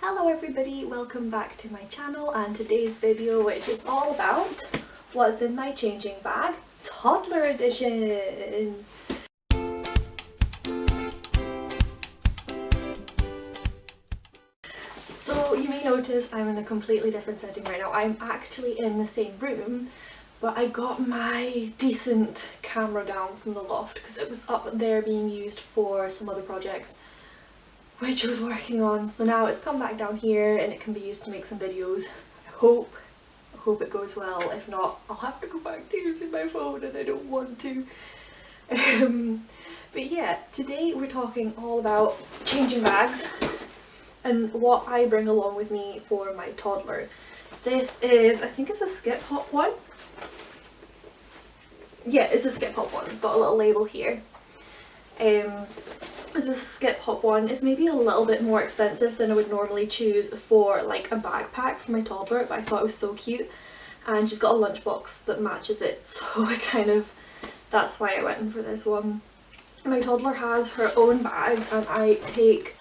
Hello everybody, welcome back to my channel and today's video, which is all about what's in my changing bag, toddler edition. So you may notice I'm in a completely different setting right now. I'm actually in the same room, but I got my decent camera down from the loft because it was up there being used for some other projects which I was working on. So now it's come back down here and it can be used to make some videos. I hope it goes well. If not, I'll have to go back to using my phone and I don't want to. But yeah, today we're talking all about changing bags and what I bring along with me for my toddlers. This is, I think it's a skip hop one. Yeah, it's a skip hop one. It's got a little label here. This is a skip hop one. It's maybe a little bit more expensive than I would normally choose for like a backpack for my toddler, but I thought it was so cute. And she's got a lunchbox that matches it, so that's why I went in for this one. My toddler has her own bag and I take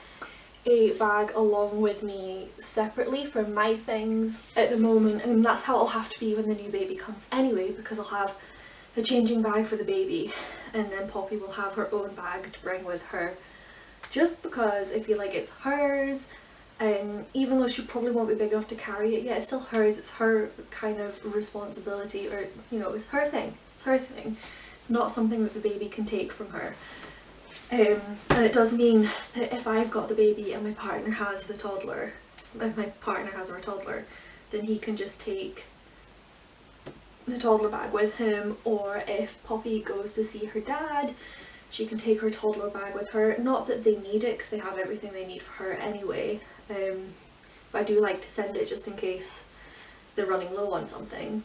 a bag along with me separately for my things at the moment, and that's how it'll have to be when the new baby comes anyway, because I'll have a changing bag for the baby and then Poppy will have her own bag to bring with her, just because I feel like it's hers, and even though she probably won't be big enough to carry it yet, it's still hers. It's her kind of responsibility, or you know, it's her thing. It's her thing. It's not something that the baby can take from her. And it does mean that if I've got the baby and my partner has the toddler, if my partner has our toddler, then he can just take the toddler bag with him, or if Poppy goes to see her dad, she can take her toddler bag with her. Not that they need it because they have everything they need for her anyway, but I do like to send it just in case they're running low on something.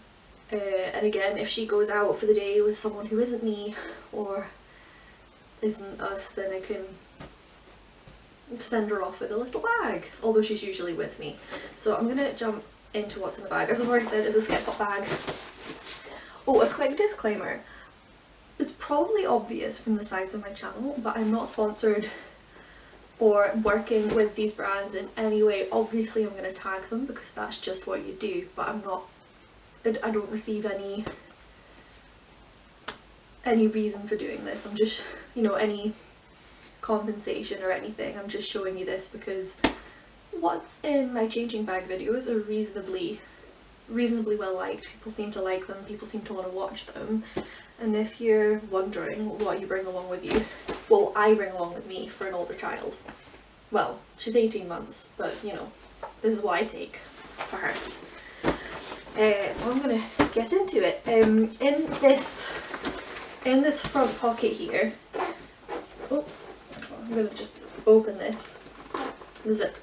And again, if she goes out for the day with someone who isn't me or isn't us, then I can send her off with a little bag, although she's usually with me. So I'm gonna jump into what's in the bag. As I've already said, it's a skip hop bag. Oh, a quick disclaimer. It's probably obvious from the size of my channel, but I'm not sponsored or working with these brands in any way. Obviously I'm going to tag them because that's just what you do, but I don't receive any reason for doing this. I'm just, you know, any compensation or anything. I'm just showing you this because what's in my changing bag videos are reasonably well liked. People seem to like them, people seem to want to watch them, and if you're wondering what you bring along with you, well, I bring along with me for an older child. Well, she's 18 months, but you know, this is what I take for her. So I'm gonna get into it. In this front pocket here, oh, I'm gonna just open this. The zip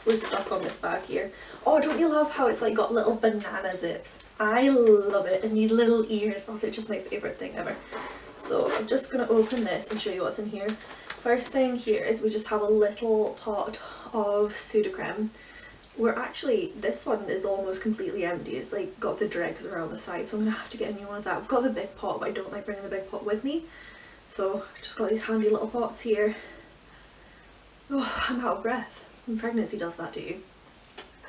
was stuck on this bag here. Oh, don't you love how it's like got little banana zips? I love it, and these little ears, oh, they're just my favourite thing ever. So I'm just going to open this and show you what's in here. First thing here is we just have a little tot of Sudocrem. This one is almost completely empty. It's like got the dregs around the side, so I'm going to have to get a new one of that. I've got the big pot, but I don't like bringing the big pot with me. So I've just got these handy little pots here. Oh, I'm out of breath. And pregnancy does that to you.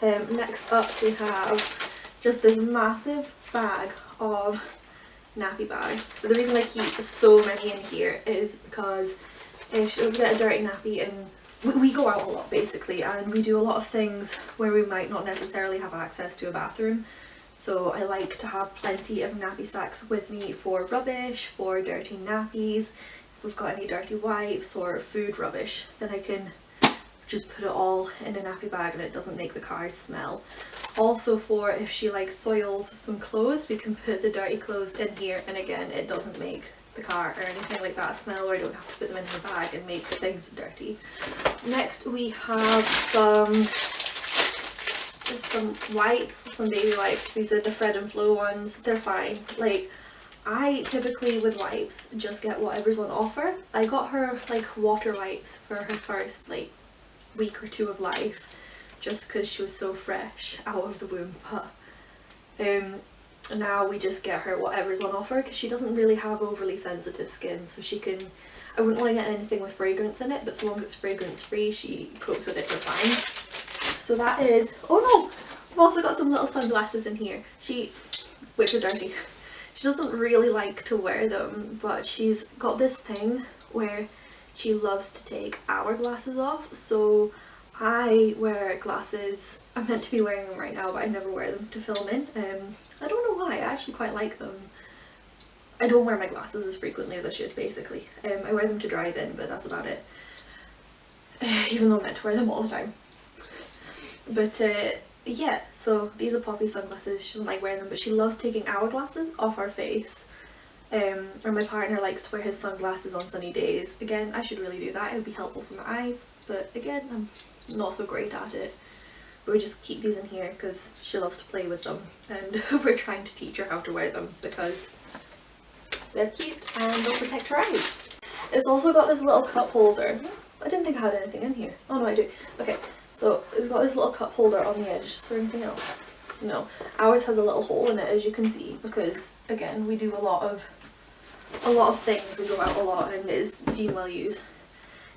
Next up we have just this massive bag of nappy bags. The reason I keep so many in here is because if she does get a dirty nappy, and we go out a lot basically, and we do a lot of things where we might not necessarily have access to a bathroom, so I like to have plenty of nappy sacks with me for rubbish, for dirty nappies. If we've got any dirty wipes or food rubbish, then I can just put it all in a nappy bag and it doesn't make the cars smell. Also, for if she like soils some clothes, we can put the dirty clothes in here, and again, it doesn't make the car or anything like that smell, or I don't have to put them in the bag and make the things dirty. Next we have some wipes, some baby wipes. These are the Fred and Flo ones. They're fine. Like, I typically with wipes just get whatever's on offer. I got her like water wipes for her first like week or two of life, just because she was so fresh out of the womb, but now we just get her whatever's on offer because she doesn't really have overly sensitive skin, so she can, I wouldn't want to get anything with fragrance in it, but so long as it's fragrance free she copes with it just fine. so that is, oh no, I've also got some little sunglasses in here. Which are dirty. She doesn't really like to wear them, but she's got this thing where she loves to take our glasses off. So I wear glasses, I'm meant to be wearing them right now, but I never wear them to film in. I don't know why, I actually quite like them. I don't wear my glasses as frequently as I should, basically. I wear them to drive in, but that's about it. Even though I'm meant to wear them all the time. But yeah, so these are Poppy's sunglasses. She doesn't like wearing them, but she loves taking our glasses off our face. And my partner likes to wear his sunglasses on sunny days. Again, I should really do that, it would be helpful for my eyes, but again, I'm not so great at it. But we just keep these in here because she loves to play with them, and we're trying to teach her how to wear them because they're cute and they'll protect her eyes. It's also got this little cup holder. I didn't think I had anything in here. Oh no, I do. Okay, so it's got this little cup holder on the edge. Is there anything else? No. Ours has a little hole in it, as you can see, because again, we do a lot of things. We go out a lot and it is being well used.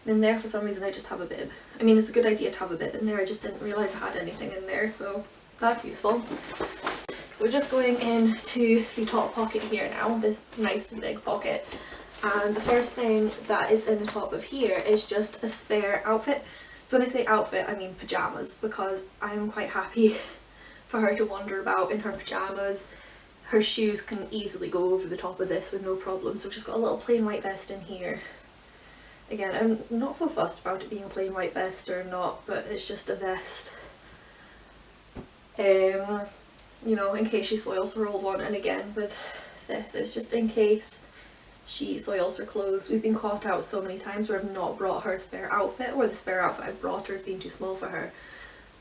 And in there, for some reason, I just have a bib. I mean, it's a good idea to have a bib in there. I just didn't realise I had anything in there, so that's useful. We're just going into the top pocket here now, this nice big pocket. And the first thing that is in the top of here is just a spare outfit. So when I say outfit, I mean pyjamas, because I am quite happy for her to wander about in her pyjamas. Her shoes can easily go over the top of this with no problem. So I've just got a little plain white vest in here. Again, I'm not so fussed about it being a plain white vest or not, but it's just a vest. You know, in case she soils her old one. And again, with this, it's just in case she soils her clothes. We've been caught out so many times where I've not brought her a spare outfit, or the spare outfit I've brought her has been too small for her.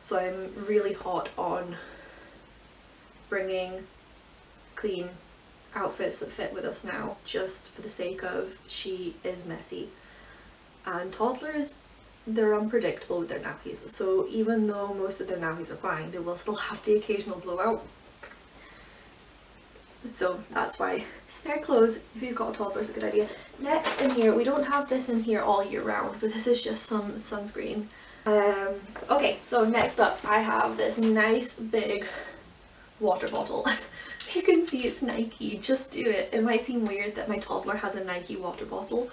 So I'm really hot on bringing clean outfits that fit with us now, just for the sake of she is messy. And toddlers, they're unpredictable with their nappies, so even though most of their nappies are fine, they will still have the occasional blowout. So that's why spare clothes, if you've got a toddler, is a good idea. Next in here, we don't have this in here all year round, but this is just some sunscreen. Okay, so next up I have this nice big water bottle. You can see it's Nike, just do it. It might seem weird that my toddler has a Nike water bottle,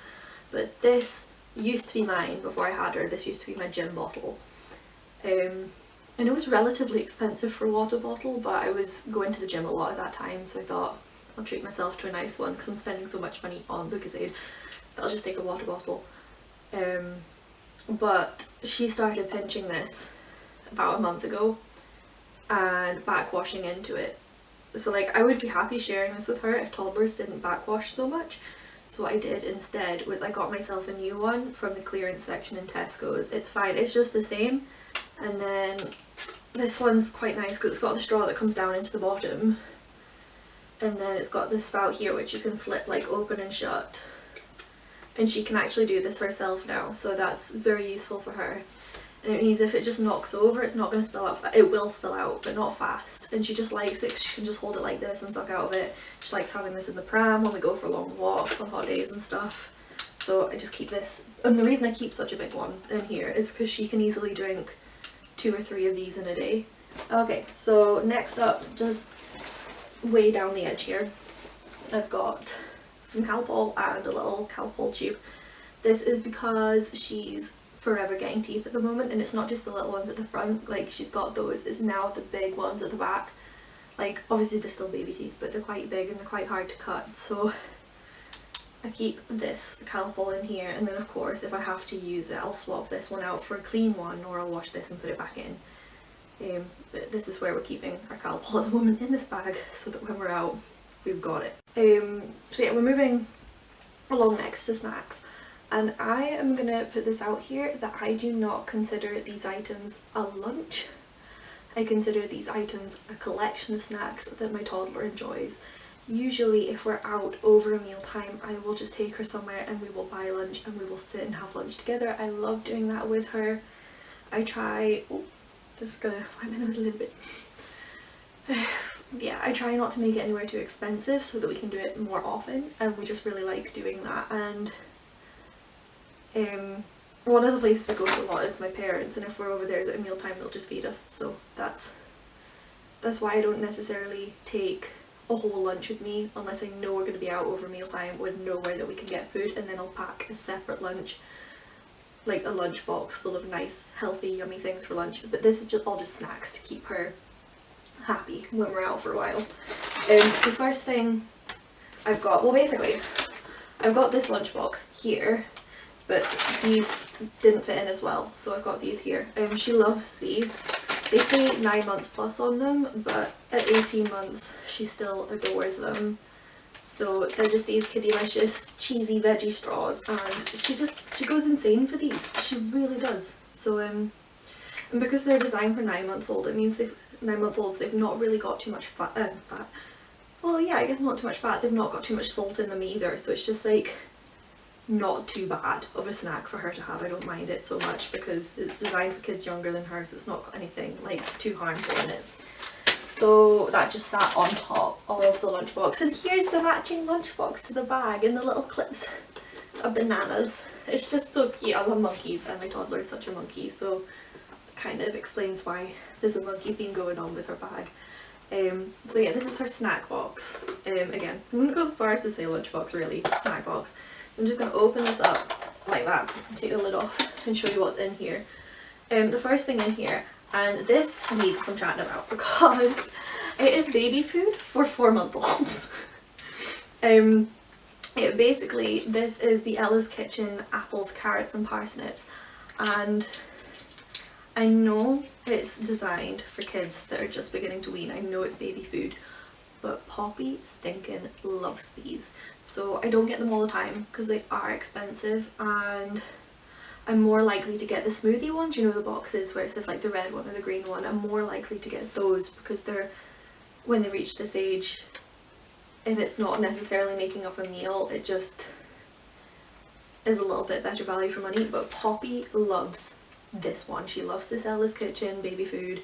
but this used to be mine before I had her. This used to be my gym bottle. And it was relatively expensive for a water bottle, but I was going to the gym a lot at that time, so I thought I'll treat myself to a nice one because I'm spending so much money on Lucozade that I'll just take a water bottle. But she started pinching this about a month ago and backwashing into it. So like, I would be happy sharing this with her if toddlers didn't backwash so much. So what I did instead was I got myself a new one from the clearance section in Tesco's. It's fine, it's just the same. And then this one's quite nice because it's got the straw that comes down into the bottom. And then it's got this spout here which you can flip like open and shut. And she can actually do this herself now, so that's very useful for her. And it means if it just knocks over, it's not going to spill out. It will spill out, but not fast. And she just likes it 'cause she can just hold it like this and suck out of it. She likes having this in the pram when we go for long walks on hot days and stuff. So I just keep this. And the reason I keep such a big one in here is because she can easily drink 2 or 3 of these in a day. Okay, so next up, just way down the edge here, I've got some Calpol and a little Calpol tube. This is because she's forever getting teeth at the moment, and it's not just the little ones at the front, like she's got those, it's now the big ones at the back. Like obviously they're still baby teeth, but they're quite big and they're quite hard to cut, so I keep this Calpol in here, and then of course if I have to use it I'll swap this one out for a clean one, or I'll wash this and put it back in. But this is where we're keeping our Calpol at the moment, in this bag, so that when we're out we've got it. So yeah, we're moving along next to snacks. And I am going to put this out here that I do not consider these items a lunch. I consider these items a collection of snacks that my toddler enjoys. Usually if we're out over a meal time, I will just take her somewhere and we will buy lunch and we will sit and have lunch together. I love doing that with her. I try, just gonna wipe my nose a little bit. Yeah, I try not to make it anywhere too expensive so that we can do it more often, and we just really like doing that. And one of the places we go to a lot is my parents, and if we're over there at mealtime they'll just feed us, so that's why I don't necessarily take a whole lunch with me unless I know we're going to be out over mealtime with nowhere that we can get food, and then I'll pack a separate lunch, like a lunch box full of nice healthy yummy things for lunch. But this is just all just snacks to keep her happy when we're out for a while. The first thing I've got, well basically I've got this lunchbox here, but these didn't fit in as well, so I've got these here. She loves these. They say 9 months plus on them, but at 18 months she still adores them. So they're just these Kiddylicious cheesy veggie straws, and she goes insane for these. She really does. So and because they're designed for 9 months old, it means 9-month-olds, they've not really got too much fat. Well, yeah, I guess not too much fat. They've not got too much salt in them either, so it's just like not too bad of a snack for her to have. I don't mind it so much because it's designed for kids younger than her, so it's not got anything like too harmful in it. So that just sat on top of the lunchbox, and here's the matching lunchbox to the bag, and the little clips of bananas. It's just so cute. I love monkeys, and my toddler is such a monkey, so kind of explains why there's a monkey theme going on with her bag. So yeah, this is her snack box. Again, I'm going to go as far as to say lunchbox, really, snack box. I'm just going to open this up like that, take the lid off and show you what's in here. The first thing in here, and this needs some chatting about because it is baby food for 4-month-olds. Basically, this is the Ella's Kitchen apples, carrots and parsnips, and I know it's designed for kids that are just beginning to wean. I know it's baby food, but Poppy stinking loves these. So I don't get them all the time because they are expensive, and I'm more likely to get the smoothie ones, you know, the boxes where it says like the red one or the green one. I'm more likely to get those because they're, when they reach this age and it's not necessarily making up a meal, it just is a little bit better value for money. But Poppy loves this one. She loves this Ella's Kitchen baby food.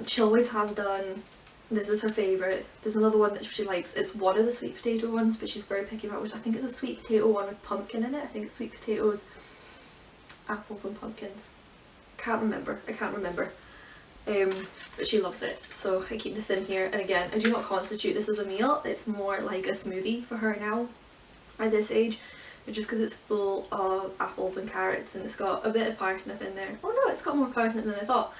She always has done. This is her favourite. There's another one that she likes. It's one of the sweet potato ones, but she's very picky about which. I think it's a sweet potato one with pumpkin in it. I think it's sweet potatoes, apples and pumpkins. I can't remember. But she loves it, so I keep this in here. And again, I do not constitute this as a meal. It's more like a smoothie for her now at this age, but just because it's full of apples and carrots, and it's got a bit of parsnip in there. Oh no, it's got more parsnip than I thought.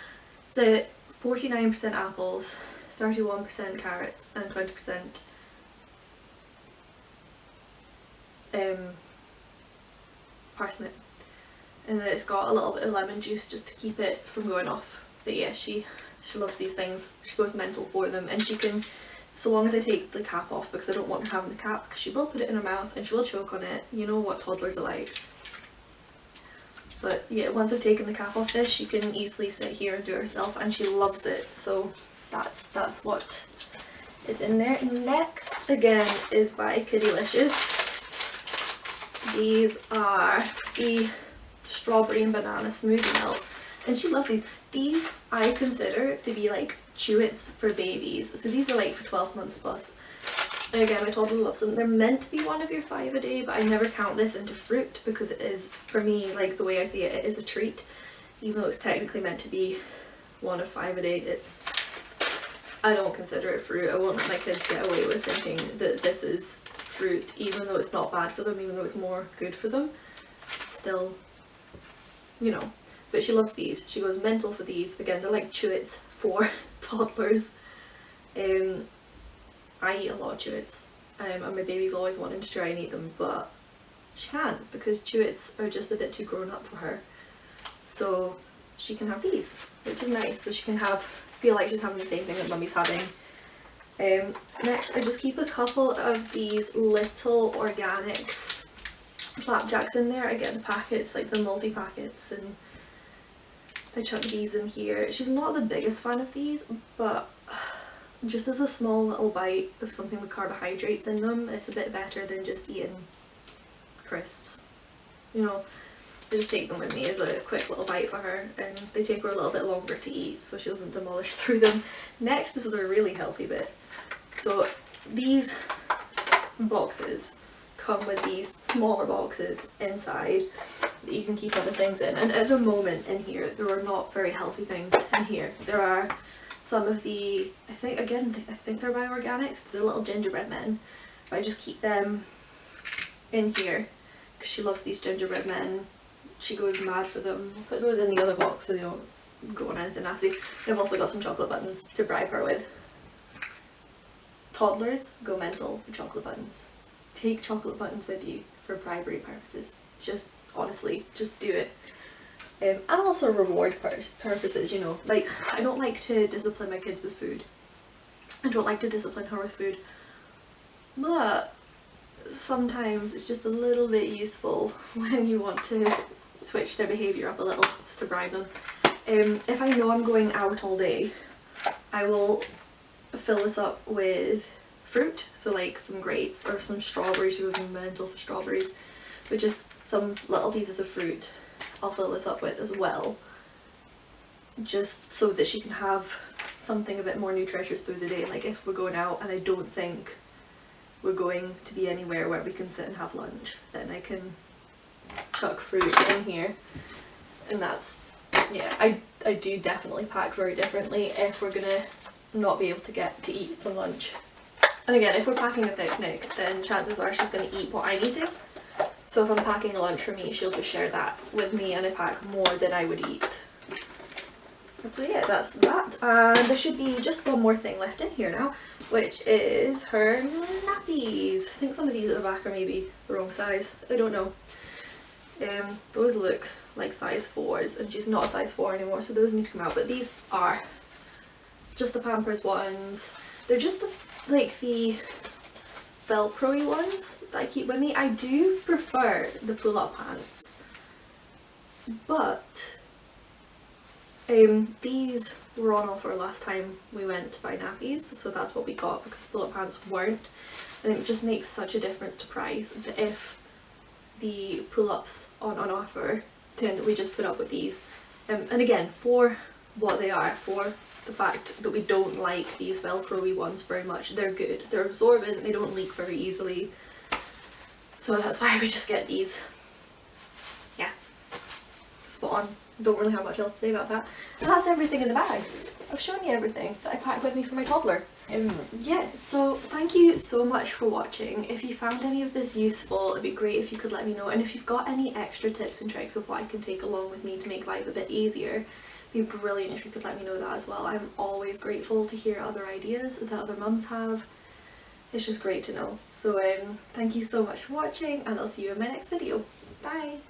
So 49% apples, 31% carrots and 20% parsnip, and then it's got a little bit of lemon juice just to keep it from going off. But yeah, she loves these things. She goes mental for them, and she can, so long as I take the cap off, because I don't want her having the cap, because she will put it in her mouth and she will choke on it. You know what toddlers are like. But yeah, once I've taken the cap off this, she can easily sit here and do it herself, and she loves it. So that's what is in there. Next, again, is by Kiddylicious. These are the strawberry and banana smoothie melts, and she loves these. These I consider to be like chew-its for babies. So these are like for 12 months plus. And again, my toddler loves them. They're meant to be one of your 5 a day, but I never count this into fruit because it is, for me, like the way I see it, it is a treat. Even though it's technically meant to be 1 of 5 a day, I don't consider it fruit. I won't let my kids get away with thinking that this is fruit, even though it's not bad for them, even though it's more good for them. Still, you know. But she loves these. She goes mental for these. Again, they're like chew-its for toddlers. I eat a lot of chew-its, and my baby's always wanting to try and eat them, but she can't because chew-its are just a bit too grown up for her. So she can have these, which is nice. So she can feel like she's having the same thing that mummy's having. Next, I just keep a couple of these little organics flapjacks in there. I get the packets, like the multi-packets, and I chuck these in here. She's not the biggest fan of these, but just as a small little bite of something with carbohydrates in them, it's a bit better than just eating crisps. You know, I just take them with me as a quick little bite for her, and they take her a little bit longer to eat so she doesn't demolish through them. Next is the really healthy bit. So these boxes come with these smaller boxes inside that you can keep other things in, and at the moment in here there are not very healthy things in here. There are some of the, I think they're by Organics, the little gingerbread men, but I just keep them in here because she loves these gingerbread men. She goes mad for them. I'll put those in the other box so they don't go on anything nasty. And I've also got some chocolate buttons to bribe her with. Toddlers go mental for chocolate buttons. Take chocolate buttons with you for bribery purposes. Just, honestly, just do it. And also reward purposes, you know. Like, I don't like to discipline my kids with food. I don't like to discipline her with food. But sometimes it's just a little bit useful when you want to switch their behaviour up a little to bribe them. If I know I'm going out all day, I will fill this up with fruit, so like some grapes or some strawberries. She goes mental for strawberries, but just some little pieces of fruit I'll fill this up with as well, just so that she can have something a bit more nutritious through the day. Like if we're going out and I don't think we're going to be anywhere where we can sit and have lunch, then I can chuck fruit in here. And that's, yeah, I do definitely pack very differently if we're gonna not be able to get to eat some lunch. And again, if we're packing a picnic, then chances are she's going to eat what I'm eating. So if I'm packing a lunch for me, she'll just share that with me, and I pack more than I would eat. So yeah, that's that. And there should be just one more thing left in here now, which is her nappies. I think some of these at the back are maybe the wrong size. I don't know. Those look like size 4s, and she's not a size 4 anymore, so those need to come out. But these are just the Pampers ones. They're just the Velcro-y ones that I keep with me. I do prefer the pull-up pants, but these were on offer last time we went to buy nappies, so that's what we got because pull-up pants weren't. And it just makes such a difference to price that if the pull-ups aren't on offer, then we just put up with these. And again, for what they are, for the fact that we don't like these Velcro-y ones very much, they're good. They're absorbent, they don't leak very easily. So that's why we just get these. Yeah, spot on. Don't really have much else to say about that. And that's everything in the bag. I've shown you everything that I packed with me for my toddler. Yeah, so thank you so much for watching. If you found any of this useful, it'd be great if you could let me know. And if you've got any extra tips and tricks of what I can take along with me to make life a bit easier, it'd be brilliant if you could let me know that as well. I'm always grateful to hear other ideas that other mums have. It's just great to know. So thank you so much for watching, and I'll see you in my next video. Bye!